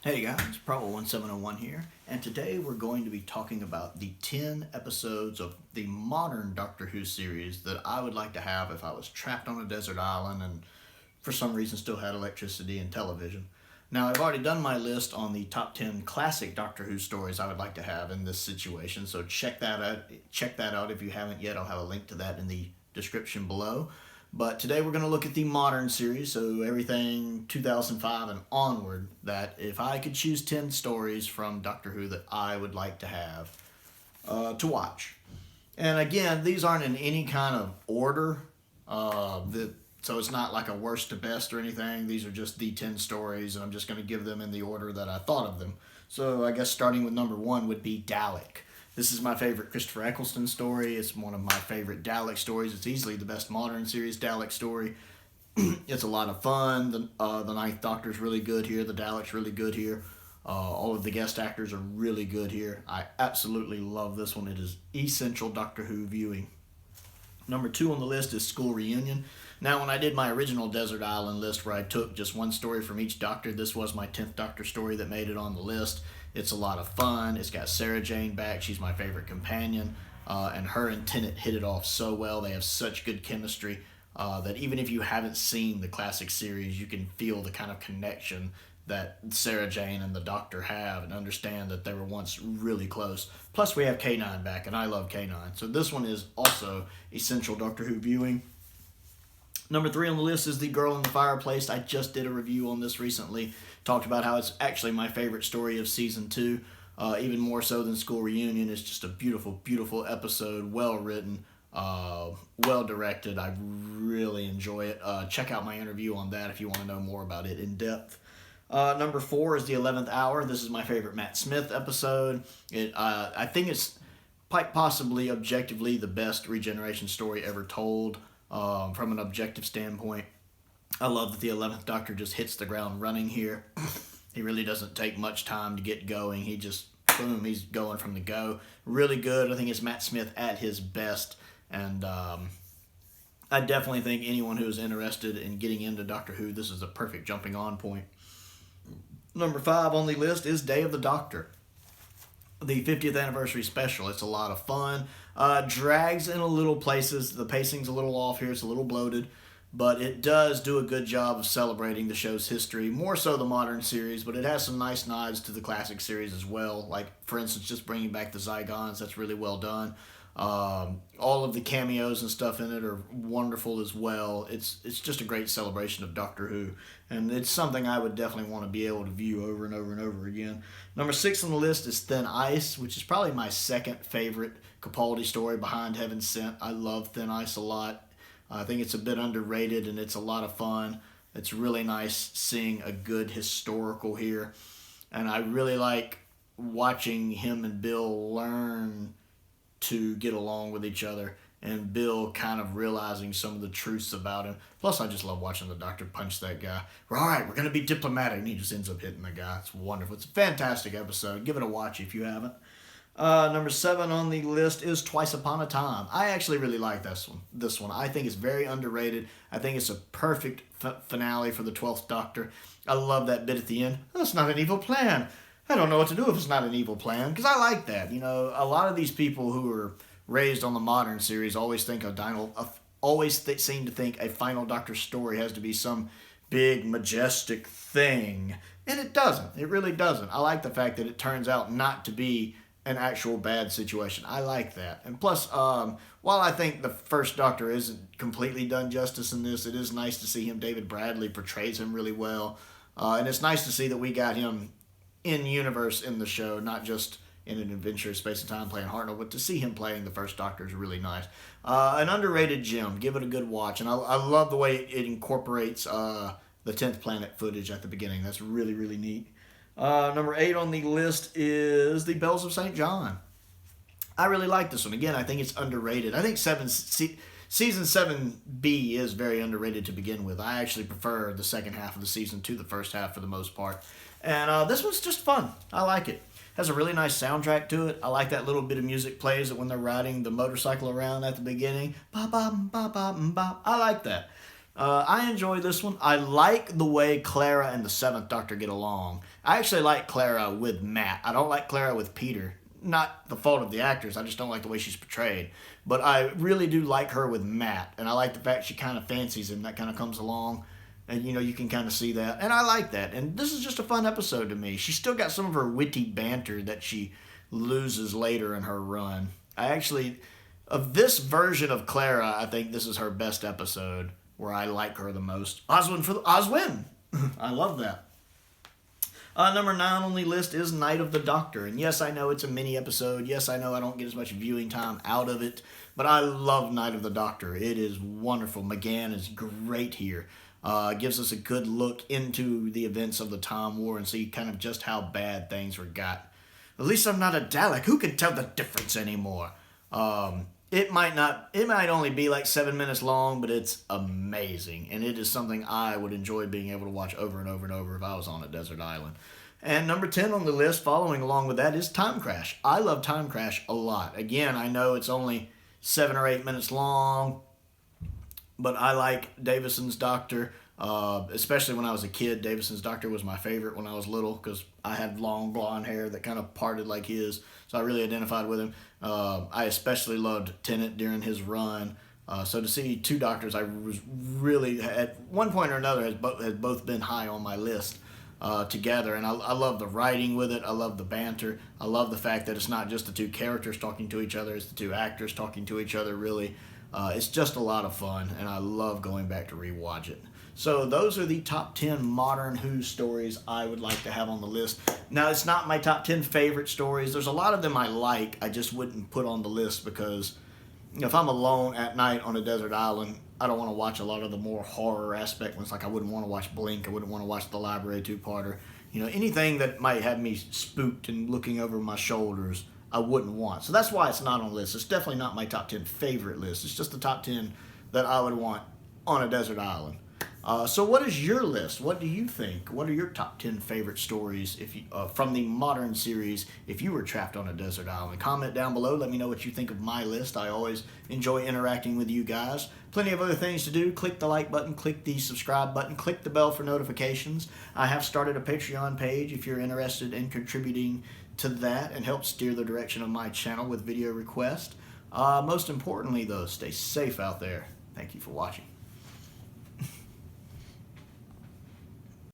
Hey guys, Probo1701 here, and today we're going to be talking about the 10 episodes of the modern Doctor Who series that I would like to have if I was trapped on a desert island and for some reason still had electricity and television. Now, I've already done my list on the top 10 classic Doctor Who stories I would like to have in this situation, so check that out. Check that out if you haven't yet. I'll have a link to that in the description below. But today we're going to look at the modern series, so everything 2005 and onward, that if I could choose 10 stories from Doctor Who that I would like to have to watch. And again, these aren't in any kind of order, so it's not like a worst to best or anything. These are just the 10 stories, and I'm just going to give them in the order that I thought of them. So I guess starting with number 1 would be Dalek. This is my favorite Christopher Eccleston story. It's one of my favorite Dalek stories. It's easily the best modern series Dalek story. It's a lot of fun. The Ninth Doctor's really good here. The Dalek's really good here. All of the guest actors are really good here. I absolutely love this one. It is essential Doctor Who viewing. Number 2 on the list is School Reunion. Now, when I did my original Desert Island list where I took just one story from each Doctor, this was my 10th Doctor story that made it on the list. It's a lot of fun. It's got Sarah Jane back. She's my favorite companion. And her and Tennant hit it off so well. They have such good chemistry that even if you haven't seen the classic series, you can feel the kind of connection that Sarah Jane and the Doctor have and understand that they were once really close. Plus, we have K9 back, and I love K9. So this one is also essential Doctor Who viewing. Number 3 on the list is The Girl in the Fireplace. I just did a review on this recently. Talked about how it's actually my favorite story of Season 2. Even more so than School Reunion. It's just a beautiful, beautiful episode. Well written. Well directed. I really enjoy it. Check out my interview on that if you want to know more about it in depth. Number 4 is The 11th Hour. This is my favorite Matt Smith episode. I think it's quite possibly objectively the best regeneration story ever told. From an objective standpoint, I love that the 11th Doctor just hits the ground running here. He really doesn't take much time to get going. He just, boom, he's going from the go. Really good. I think it's Matt Smith at his best. And I definitely think anyone who is interested in getting into Doctor Who, this is a perfect jumping on point. Number 5 on the list is Day of the Doctor, the 50th anniversary special. It's a lot of fun. Drags in a little places. The pacing's a little off here. It's a little bloated. But it does do a good job of celebrating the show's history. More so the modern series, but it has some nice nods to the classic series as well. Like, for instance, just bringing back the Zygons. That's really well done. All of the cameos and stuff in it are wonderful as well. It's just a great celebration of Doctor Who, and it's something I would definitely want to be able to view over and over and over again. Number 6 on the list is Thin Ice, which is probably my second favorite Capaldi story behind Heaven Sent. I love Thin Ice a lot. I think it's a bit underrated, and it's a lot of fun. It's really nice seeing a good historical here, and I really like watching him and Bill learn to get along with each other, and Bill kind of realizing some of the truths about him. Plus, I just love watching the Doctor punch that guy. All right, we're going to be diplomatic, and he just ends up hitting the guy. It's wonderful. It's a fantastic episode. Give it a watch if you haven't. Number 7 on the list is Twice Upon a Time. I actually really like this one. I think it's very underrated. I think it's a perfect finale for the 12th Doctor. I love that bit at the end. That's not an evil plan. I don't know what to do if it's not an evil plan, because I like that. You know, a lot of these people who are raised on the modern series always seem to think a final Doctor story has to be some big, majestic thing. And it doesn't. It really doesn't. I like the fact that it turns out not to be an actual bad situation. I like that. And plus, while I think the first Doctor isn't completely done justice in this, it is nice to see him. David Bradley portrays him really well. And it's nice to see that we got him in universe in the show, not just in an adventure space and time playing Hartnell, but to see him playing the first Doctor is really nice. An underrated gem. Give it a good watch. And I love the way it incorporates the 10th Planet footage at the beginning. That's really, really neat. Number 8 on the list is The Bells of St. John. I really like this one. Again, I think it's underrated. I think Season 7B is very underrated to begin with. I actually prefer the second half of the season to the first half for the most part. And this one's just fun. I like it. Has a really nice soundtrack to it. I like that little bit of music plays when they're riding the motorcycle around at the beginning. Ba ba ba ba ba. I like that. I enjoy this one. I like the way Clara and the Seventh Doctor get along. I actually like Clara with Matt. I don't like Clara with Peter. Not the fault of the actors. I just don't like the way she's portrayed. But I really do like her with Matt, and I like the fact she kind of fancies him. That kind of comes along, and you can kind of see that, and I like that. And this is just a fun episode to me. She's still got some of her witty banter that she loses later in her run. I actually, of this version of Clara, I think this is her best episode where I like her the most. Oswin for the Oswin. I love that. Number 9 on the list is Night of the Doctor. And yes, I know it's a mini episode. Yes, I know I don't get as much viewing time out of it. But I love Night of the Doctor. It is wonderful. McGann is great here. Gives us a good look into the events of the Time War and see kind of just how bad things were got. At least I'm not a Dalek. Who can tell the difference anymore? It might only be like 7 minutes long, but it's amazing. And it is something I would enjoy being able to watch over and over and over if I was on a desert island. And number 10 on the list, following along with that, is Time Crash. I love Time Crash a lot. Again, I know it's only 7 or 8 minutes long, but I like Davison's Doctor. Especially when I was a kid, Davison's Doctor was my favorite when I was little because I had long blonde hair that kind of parted like his, so I really identified with him. I especially loved Tennant during his run. So to see two Doctors, I was really, at one point or another, had both been high on my list together. And I love the writing with it. I love the banter. I love the fact that it's not just the two characters talking to each other, it's the two actors talking to each other, really. It's just a lot of fun, and I love going back to rewatch it. So those are the top 10 modern Who stories I would like to have on the list. Now, it's not my top 10 favorite stories. There's a lot of them I like. I just wouldn't put on the list because if I'm alone at night on a desert island, I don't want to watch a lot of the more horror aspect ones. Like I wouldn't want to watch Blink. I wouldn't want to watch The Library two-parter. Anything that might have me spooked and looking over my shoulders, I wouldn't want. So that's why it's not on the list. It's definitely not my top 10 favorite list. It's just the top 10 that I would want on a desert island. So what is your list? What do you think? What are your top 10 favorite stories from the modern series if you were trapped on a desert island? Comment down below. Let me know what you think of my list. I always enjoy interacting with you guys. Plenty of other things to do. Click the like button. Click the subscribe button. Click the bell for notifications. I have started a Patreon page if you're interested in contributing to that and help steer the direction of my channel with video requests. Most importantly, though, stay safe out there. Thank you for watching.